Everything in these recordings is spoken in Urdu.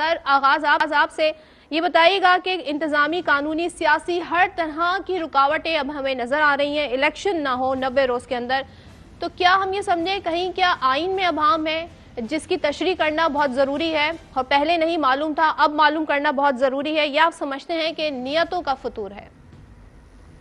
سر آغاز آپ سے یہ بتائیے گا کہ انتظامی قانونی سیاسی ہر طرح کی رکاوٹیں اب ہمیں نظر آ رہی ہیں، الیکشن نہ ہو 90 روز کے اندر، تو کیا ہم یہ سمجھیں کہیں کیا آئین میں ابہام ہے جس کی تشریح کرنا بہت ضروری ہے اور پہلے نہیں معلوم تھا اب معلوم کرنا بہت ضروری ہے، یا آپ سمجھتے ہیں کہ نیتوں کا فطور ہے؟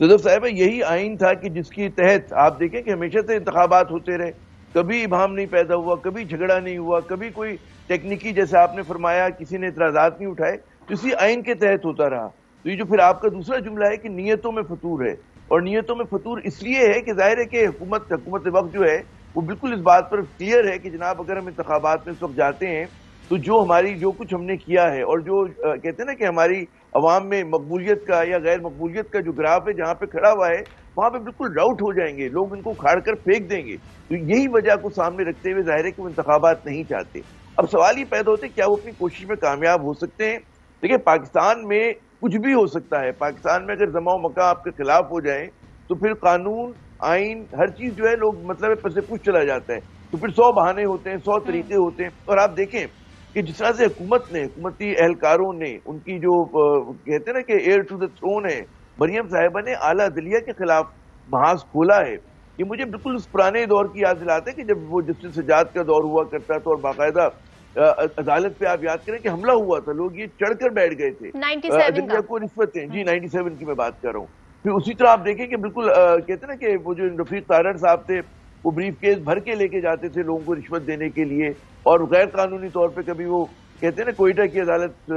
صدف صاحب یہی آئین تھا کہ جس کے تحت آپ دیکھیں کہ ہمیشہ سے انتخابات ہوتے رہے، کبھی ابہام نہیں پیدا ہوا، کبھی جھگڑا نہیں ہوا، کبھی کوئی ٹیکنیکی جیسے آپ نے فرمایا کسی نے اعتراضات نہیں اٹھائے، تو اسی آئین کے تحت ہوتا رہا۔ تو یہ جو پھر آپ کا دوسرا جملہ ہے کہ نیتوں میں فطور ہے، اور نیتوں میں فطور اس لیے ہے کہ ظاہر ہے کہ حکومت وقت جو ہے وہ بالکل اس بات پر کلیئر ہے کہ جناب اگر ہم انتخابات میں اس وقت جاتے ہیں تو جو کچھ ہم نے کیا ہے اور جو کہتے ہیں نا کہ ہماری عوام میں مقبولیت کا یا غیر مقبولیت کا جو گراف ہے جہاں پہ کھڑا ہوا ہے وہاں پہ بالکل ڈاؤٹ ہو جائیں گے، لوگ ان کو کھاڑ کر پھینک دیں گے۔ تو یہی وجہ کو سامنے رکھتے ہوئے ظاہر ہے کہ وہ انتخابات نہیں چاہتے۔ اب سوال یہ پیدا ہوتے کیا وہ اپنی کوشش میں کامیاب ہو سکتے ہیں؟ دیکھیں پاکستان میں کچھ بھی ہو سکتا ہے، پاکستان میں اگر زماں و مکہ آپ کے خلاف ہو جائیں تو پھر قانون آئین ہر چیز جو ہے لوگ مطلب پس پوچھ چلا جاتا ہے، تو پھر 100 بہانے ہوتے ہیں، 100 طریقے ہوتے ہیں۔ اور آپ دیکھیں کہ جس طرح سے حکومتی اہلکاروں نے ان کی جو کہتے ہیں نا کہ ایئر ٹو دا تھرون ہے، مریم صاحبہ نے اعلیٰ عدلیہ کے خلاف محاذ کھولا ہے، یہ مجھے بالکل اس پرانے دور کی یاد دلاتے ہیں کہ جب وہ جسٹس سجاد کا دور ہوا کرتا تھا اور باقاعدہ عدالت پہ آپ یاد کریں کہ حملہ ہوا تھا، لوگ یہ چڑھ کر بیٹھ گئے تھے، عدلیہ کو رشوتیں، جی 97 کی میں بات کر رہا ہوں۔ پھر اسی طرح آپ دیکھیں کہ بالکل کہتے ہیں نا کہ وہ جو رفیق تارڑ صاحب تھے وہ بریف کیس بھر کے لے کے جاتے تھے لوگوں کو رشوت دینے کے لیے، اور غیر قانونی طور پہ کبھی وہ کہتے ہیں نا کوئٹہ کی عدالت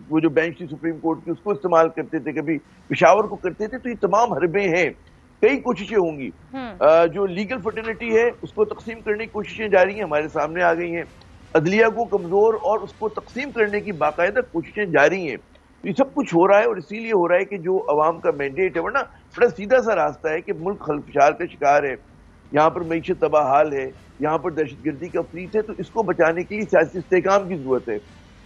وہ جو بینچ تھی سپریم کورٹ کی اس کو استعمال کرتے تھے، کبھی پشاور کو کرتے تھے۔ تو یہ تمام حربیں ہیں، کئی کوششیں ہوں گی، جو لیگل فرٹرنیٹی ہے اس کو تقسیم کرنے کی کوششیں جاری ہیں، ہمارے سامنے آ گئی ہیں، عدلیہ کو کمزور اور اس کو تقسیم کرنے کی باقاعدہ کوششیں جاری ہیں۔ یہ سب کچھ ہو رہا ہے اور اسی لیے ہو رہا ہے کہ جو عوام کا مینڈیٹ ہے، ورنہ بڑا سیدھا سا راستہ ہے کہ ملک خلفشار کا شکار ہے، یہاں پر معیشت تباہ حال ہے، یہاں پر دہشت گردی کا فریت ہے، تو اس کو بچانے کے لیے سیاسی استحکام کی ضرورت ہے،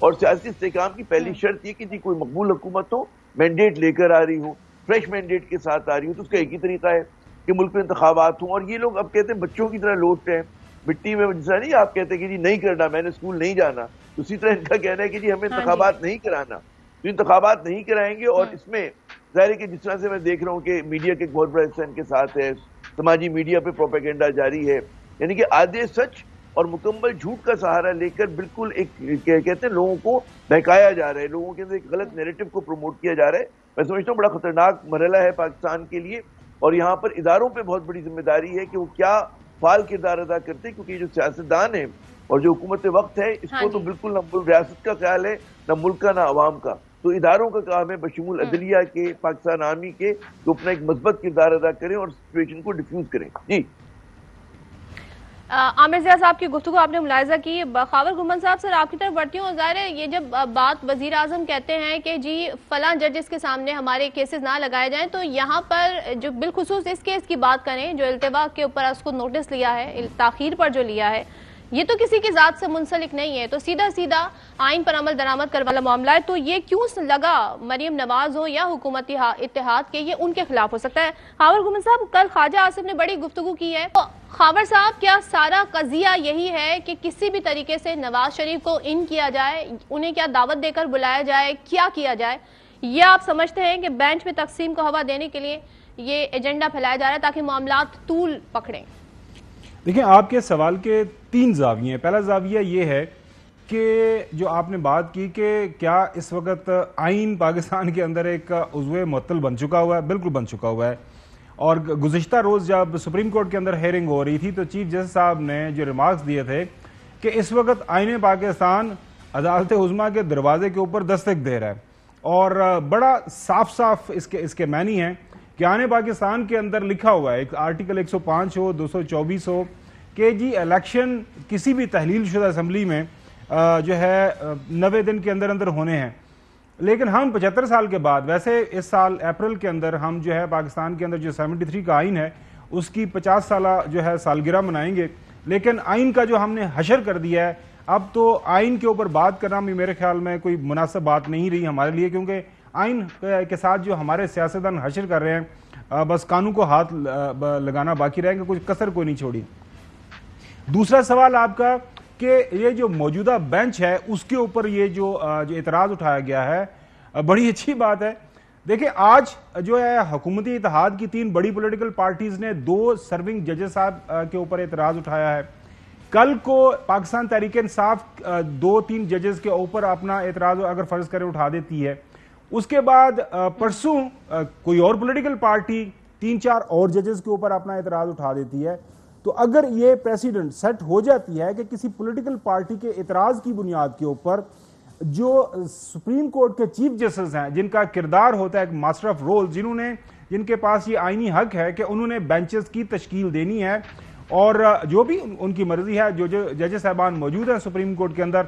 اور سیاسی استحکام کی پہلی شرط یہ کہ کوئی مقبول حکومت ہو، مینڈیٹ لے کر آ رہی ہو، فریش مینڈیٹ کے ساتھ آ رہی ہو، تو اس کا ایک ہی طریقہ ہے کہ ملک میں انتخابات ہوں۔ اور یہ لوگ اب کہتے ہیں بچوں کی طرح لوٹ ہیں مٹی میں، جس طرح نہیں آپ کہتے کہ جی نہیں کرنا، میں نے اسکول نہیں جانا، اسی طرح ان کا کہنا ہے کہ جی ہمیں انتخابات نہیں کرانا، تو انتخابات نہیں کرائیں گے۔ اور اس میں ظاہر ہے کہ جس طرح سے میں دیکھ رہا ہوں کہ میڈیا کے ایک بہت بڑا حصہ ان کے ساتھ ہے، سماجی میڈیا پہ پروپیگنڈا جاری ہے، یعنی کہ آدھے سچ اور مکمل جھوٹ کا سہارا لے کر بالکل ایک کہتے ہیں لوگوں کو بہکایا جا رہا ہے، لوگوں کے اندر ایک غلط نیریٹو کو پروموٹ کیا جا رہا ہے۔ میں سمجھتا ہوں بڑا خطرناک مرحلہ ہے پاکستان کے لیے، اور یہاں پر اداروں پہ بہت بڑی ذمہ داری ہے کہ وہ کیا فعال کردار ادا کرتے ہیں، کیونکہ یہ جو سیاستدان ہیں اور جو حکومت وقت ہے اس کو تو بالکل نہ ریاست کا خیال ہے، نہ ملک کا، نہ عوام کا، تو اداروں کا کام ہے بشمول عدلیہ کے، پاکستان آرمی کے، جو اپنا ایک مثبت کردار ادا کریں اور سچویشن کو ڈیفیوز کریں۔ جی عامر ضیاء صاحب کی گفتگو آپ نے ملاحظہ کی، خاور گھمن صاحب سر آپ کی طرف بڑھتی ہوں، ظاہر ہے یہ جب بات وزیر اعظم کہتے ہیں کہ جی فلاں ججز کے سامنے ہمارے کیسز نہ لگائے جائیں، تو یہاں پر جو بالخصوص اس کیس کی بات کریں جو التوا کے اوپر اس کو نوٹس لیا ہے، تاخیر پر جو لیا ہے، یہ تو کسی کی ذات سے منسلک نہیں ہے، تو سیدھا آئین پر عمل درآمد کرنے والا معاملہ ہے، تو یہ کیوں لگا مریم نواز ہو یا حکومتی اتحاد کے یہ ان کے خلاف ہو سکتا ہے؟ خاور گھمن صاحب کل خواجہ آصف نے بڑی گفتگو کی ہے، خاور صاحب کیا سارا قضیہ یہی ہے کہ کسی بھی طریقے سے نواز شریف کو ان کیا جائے، انہیں کیا دعوت دے کر بلایا جائے، کیا کیا جائے، یہ آپ سمجھتے ہیں کہ بینچ میں تقسیم کو ہوا دینے کے لیے یہ ایجنڈا پھیلایا جا رہا ہے تاکہ معاملات طول پکڑیں؟ دیکھیں آپ کے سوال کے 3 زاویے ہیں۔ پہلا زاویہ یہ ہے کہ جو آپ نے بات کی کہ کیا اس وقت آئین پاکستان کے اندر ایک عضو معطل بن چکا ہوا ہے؟ بالکل بن چکا ہوا ہے، اور گزشتہ روز جب سپریم کورٹ کے اندر ہیئرنگ ہو رہی تھی تو چیف جسٹس صاحب نے جو ریمارکس دیے تھے کہ اس وقت آئین پاکستان عدالت عظمیٰ کے دروازے کے اوپر دستک دے رہا ہے، اور بڑا صاف اس کے معنی ہیں کہ آئین پاکستان کے اندر لکھا ہوا ہے، ایک آرٹیکل 105 ہو، 224 ہو، کہ جی الیکشن کسی بھی تحلیل شدہ اسمبلی میں جو ہے 90 دن کے اندر ہونے ہیں، لیکن ہم 75 سال کے بعد، ویسے اس سال اپریل کے اندر ہم جو ہے پاکستان کے اندر جو 73 کا آئین ہے اس کی 50 سالہ جو ہے سالگرہ منائیں گے، لیکن آئین کا جو ہم نے حشر کر دیا ہے، اب تو آئین کے اوپر بات کرنا بھی میرے خیال میں کوئی مناسب بات نہیں رہی ہمارے لیے، کیونکہ آئین کے ساتھ جو ہمارے سیاستدان حشر کر رہے ہیں بس قانون کو ہاتھ لگانا باقی رہے گا، کچھ کسر کوئی نہیں چھوڑی۔ دوسرا سوال آپ کا کہ یہ جو موجودہ بینچ ہے اس کے اوپر یہ جو اعتراض اٹھایا گیا ہے بڑی اچھی بات ہے. دیکھیں آج جو ہے حکومتی اتحاد کی 3 بڑی پولیٹیکل پارٹیز نے 2 سرونگ ججز صاحب کے اوپر اعتراض اٹھایا ہے. کل کو پاکستان تحریک انصاف 2-3 ججز کے اوپر اپنا اعتراض اگر فرض کرے اٹھا دیتی ہے. اس کے بعد پرسوں کوئی اور پولیٹیکل پارٹی 3-4 اور ججز کے اوپر اپنا اعتراض اٹھا دیتی ہے. تو اگر یہ پریسیڈنٹ سیٹ ہو جاتی ہے کہ کسی پولیٹیکل پارٹی کے اعتراض کی بنیاد کے اوپر جو سپریم کورٹ کے چیف جسٹس ہیں جن کا کردار ہوتا ہے ایک ماسٹر آف رول، جن کے پاس یہ آئینی حق ہے کہ انہوں نے بینچز کی تشکیل دینی ہے اور جو بھی ان کی مرضی ہے، جو ججز صاحبان موجود ہیں سپریم کورٹ کے اندر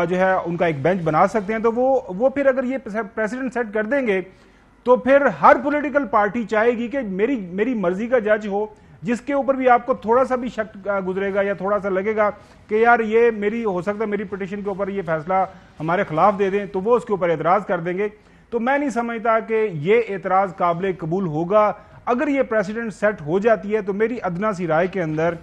جو ہے ان کا ایک بینچ بنا سکتے ہیں. تو وہ پھر اگر یہ پریسیڈنٹ سیٹ کر دیں گے تو پھر ہر پولیٹیکل پارٹی چاہے گی کہ میری مرضی کا جج ہو، جس کے اوپر بھی آپ کو تھوڑا سا بھی شک گزرے گا یا تھوڑا سا لگے گا کہ یار یہ ہو سکتا ہے میری پٹیشن کے اوپر یہ فیصلہ ہمارے خلاف دے دیں، تو وہ اس کے اوپر اعتراض کر دیں گے. تو میں نہیں سمجھتا کہ یہ اعتراض قابل قبول ہوگا. اگر یہ پریسیڈنٹ سیٹ ہو جاتی ہے تو میری ادنا سی رائے کے اندر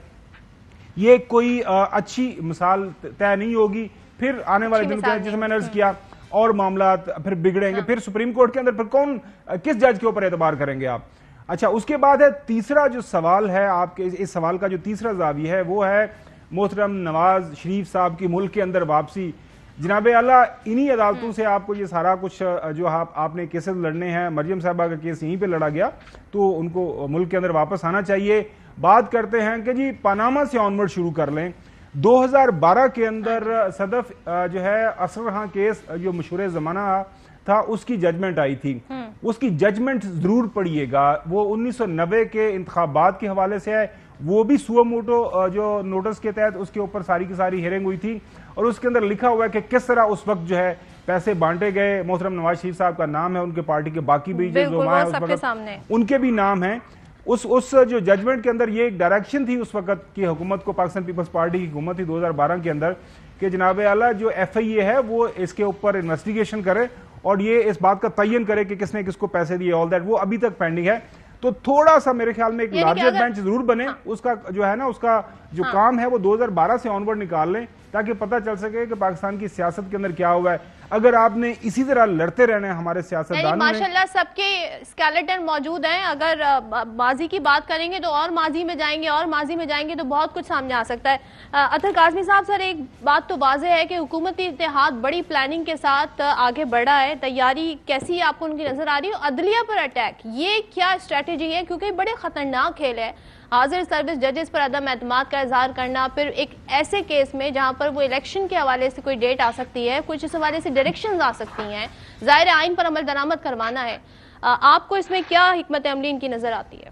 یہ کوئی اچھی مثال طے نہیں ہوگی. پھر آنے والے دن کے جیسے میں نے عرض کیا اور معاملات پھر بگڑیں گے. پھر سپریم کورٹ کے اندر پھر کس جج کے اوپر اعتبار کریں گے آپ؟ اچھا، اس کے بعد ہے تیسرا جو سوال ہے آپ کے، اس سوال کا جو تیسرا زاویہ ہے وہ ہے محترم نواز شریف صاحب کی ملک کے اندر واپسی. جناب اعلیٰ انہی عدالتوں سے آپ کو یہ سارا کچھ جو آپ نے کیسز لڑنے ہیں، مریم صاحبہ کا کیس یہیں پہ لڑا گیا تو ان کو ملک کے اندر واپس آنا چاہیے. بات کرتے ہیں کہ جی پاناما سے آنورڈ شروع کر لیں. 2012 کے اندر صدف جو ہے اسرار کیس جو مشہور زمانہ تھا اس کی ججمنٹ آئی تھی. اس کی ججمنٹ ضرور پڑھیے گا، وہ 1990 کے انتخابات کے حوالے سے ہے. وہ بھی سو موٹو جو نوٹس کے تحت اس کے اوپر ساری کی ساری ہیرنگ ہوئی تھی اور اس کے اندر لکھا ہوا ہے کہ کس طرح اس وقت جو ہے پیسے بانٹے گئے. محترم نواز شریف صاحب کا نام ہے، ان کے پارٹی کے باقی بھی جو نمائیں اس وقت ان کے بھی نام ہیں. اس جو ججمنٹ کے اندر یہ ایک ڈائریکشن تھی اس وقت کی حکومت کو، پاکستان پیپلز پارٹی کی حکومت تھی 2012 کے اندر، کہ جناب اعلیٰ جو ایف آئی اے ہے وہ اس کے اوپر انویسٹیگیشن کرے اور یہ اس بات کا تعین کرے کہ کس نے کس کو پیسے دیے. آل دیٹ وہ ابھی تک پینڈنگ ہے. تو تھوڑا سا میرے خیال میں ایک لارجر بینچ ضرور بنے. اس کا جو ہے نا اس کا جو کام ہے وہ 2012 سے آنورڈ نکال لیں تاکہ پتہ چل سکے کہ پاکستان کی سیاست کے اندر کیا ہوا ہے. اگر آپ نے اسی طرح لڑتے رہنے ہمارے سیاستدانوں نے، ماشاءاللہ سب کے اسکیلیٹن موجود ہیں. اگر ماضی کی بات کریں گے تو اور ماضی میں جائیں گے اور ماضی میں جائیں گے تو بہت کچھ سامنے آ سکتا ہے. اطہر کاظمی صاحب، سر ایک بات تو واضح ہے کہ حکومتی اتحاد بڑی پلاننگ کے ساتھ آگے بڑھا ہے. تیاری کیسی آپ کو ان کی نظر آ رہی ہے؟ عدلیہ پر اٹیک، یہ کیا اسٹریٹجی ہے؟ کیونکہ بڑے خطرناک کھیل ہے حاضر سروس ججز پر عدم اعتماد کا اظہار کرنا، پھر ایک ایسے کیس میں جہاں پر وہ الیکشن کے حوالے سے کوئی ڈیٹ آ سکتی ہے، کچھ اس حوالے سے ڈائریکشنز آ سکتی ہیں، ظاہر آئین پر عمل درآمد کروانا ہے. آپ کو اس میں کیا حکمت عملی ان کی نظر آتی ہے؟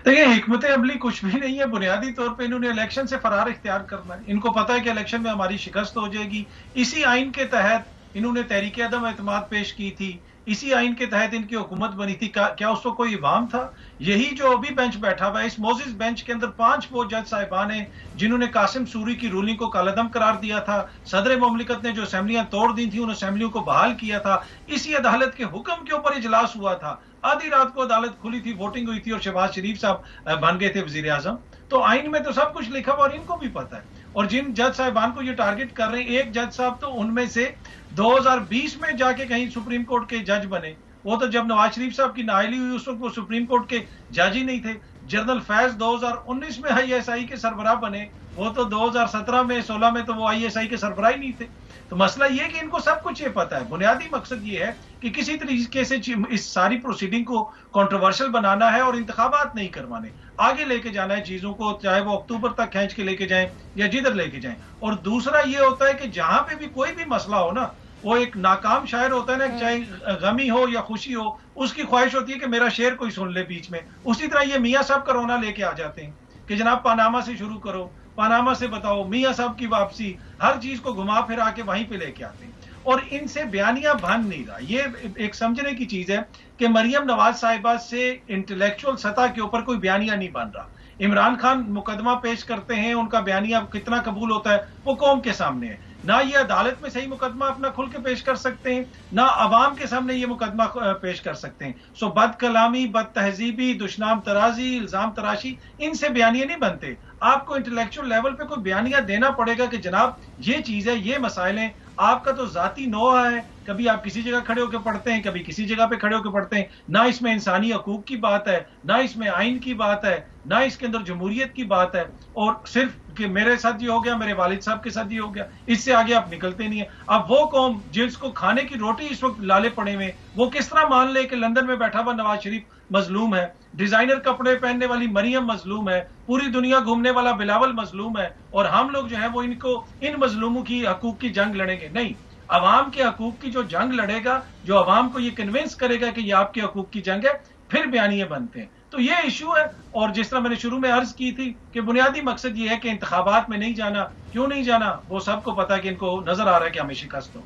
دیکھیں حکمت عملی کچھ بھی نہیں ہے. بنیادی طور پہ انہوں نے الیکشن سے فرار اختیار کرنا ہے. ان کو پتا ہے کہ الیکشن میں ہماری شکست ہو جائے گی. اسی آئین کے تحت انہوں نے تحریک عدم اعتماد پیش کی تھی، اسی آئین کے تحت ان کی حکومت بنی تھی. کیا اس کو کوئی ابہام تھا؟ یہی جو ابھی بینچ بیٹھا ہوا ہے، اس موزز بینچ کے اندر 5 وہ جج صاحبان ہیں جنہوں نے قاسم سوری کی رولنگ کو کالعدم قرار دیا تھا. صدر مملکت نے جو اسمبلیاں توڑ دی تھیں ان اسمبلیوں کو بحال کیا تھا. اسی عدالت کے حکم کے اوپر اجلاس ہوا تھا. آدھی رات کو عدالت کھلی تھی، ووٹنگ ہوئی تھی اور شہباز شریف صاحب بن گئے تھے وزیر اعظم. تو آئین میں تو سب کچھ لکھا ہوا اور ان کو بھی پتا ہے. اور جن جج صاحبان کو یہ ٹارگٹ کر رہے ہیں، ایک جج صاحب تو ان میں سے 2020 میں جا کے کہیں سپریم کورٹ کے جج بنے. وہ تو جب نواز شریف صاحب کی نااہلی ہوئی اس وقت وہ سپریم کورٹ کے جج ہی نہیں تھے. جنرل فیض 2019 میں آئی ایس آئی کے سربراہ بنے. وہ تو 2017 میں 16 میں تو وہ آئی ایس آئی کے سربراہ ہی نہیں تھے. تو مسئلہ یہ کہ ان کو سب کچھ یہ پتا ہے. بنیادی مقصد یہ ہے کہ کسی طریقے سے اس ساری پروسیڈنگ کو کنٹروورشل بنانا ہے اور انتخابات نہیں کروانے، آگے لے کے جانا ہے چیزوں کو، چاہے وہ اکتوبر تک کھینچ کے لے کے جائیں یا جدھر لے کے جائیں. اور دوسرا یہ ہوتا ہے کہ جہاں پہ بھی کوئی بھی مسئلہ ہو نا، وہ ایک ناکام شاعر ہوتا ہے نا، چاہے غمی ہو یا خوشی ہو، اس کی خواہش ہوتی ہے کہ میرا شعر کوئی سن لے بیچ میں. اسی طرح یہ میاں صاحب کا رونا لے کے آ جاتے ہیں کہ جناب پاناما سے شروع کرو، پاناما سے بتاؤ، میاں صاحب کی واپسی، ہر چیز کو گھما پھرا کے وہیں پہ لے کے آتے ہیں. اور ان سے بیانیہ بن نہیں رہا. یہ ایک سمجھنے کی چیز ہے کہ مریم نواز صاحبہ سے انٹلیکچوئل سطح کے اوپر کوئی بیانیہ نہیں بن رہا. عمران خان مقدمہ پیش کرتے ہیں، ان کا بیانیہ کتنا قبول ہوتا ہے وہ قوم کے سامنے ہے. نہ یہ عدالت میں صحیح مقدمہ اپنا کھل کے پیش کر سکتے ہیں، نہ عوام کے سامنے یہ مقدمہ پیش کر سکتے ہیں. سو بد کلامی، بد تہذیبی، دشنام ترازی، الزام تراشی، ان سے بیانیے نہیں بنتے. آپ کو انٹلیکچوئل لیول پہ کوئی بیانیہ دینا پڑے گا کہ جناب یہ چیز ہے، یہ مسائل ہیں. آپ کا تو ذاتی نوع ہے، کبھی آپ کسی جگہ کھڑے ہو کے پڑھتے ہیں، کبھی کسی جگہ پہ کھڑے ہو کے پڑھتے ہیں. نہ اس میں انسانی حقوق کی بات ہے، نہ اس میں آئین کی بات ہے، نہ اس کے اندر جمہوریت کی بات ہے، اور صرف کہ میرے ساتھ یہ ہو گیا، میرے والد صاحب کے ساتھ یہ ہو گیا، اس سے آگے آپ نکلتے نہیں ہیں. اب وہ قوم جس کو کھانے کی روٹی اس وقت لالے پڑے ہوئے، وہ کس طرح مان لے کہ لندن میں بیٹھا ہوا نواز شریف مظلوم ہے، ڈیزائنر کپڑے پہننے والی مریم مظلوم ہے، پوری دنیا گھومنے والا بلاول مظلوم ہے، اور ہم لوگ جو ہے وہ ان مظلوموں کی حقوق کی جنگ لڑیں گے؟ نہیں. عوام کے حقوق کی جو جنگ لڑے گا، جو عوام کو یہ کنونس کرے گا کہ یہ آپ کے حقوق کی جنگ ہے، پھر بیانیے بنتے ہیں. تو یہ ایشو ہے. اور جس طرح میں نے شروع میں عرض کی تھی کہ بنیادی مقصد یہ ہے کہ انتخابات میں نہیں جانا. کیوں نہیں جانا؟ وہ سب کو پتا کہ ان کو نظر آ رہا ہے کہ ہمیں شکست ہو.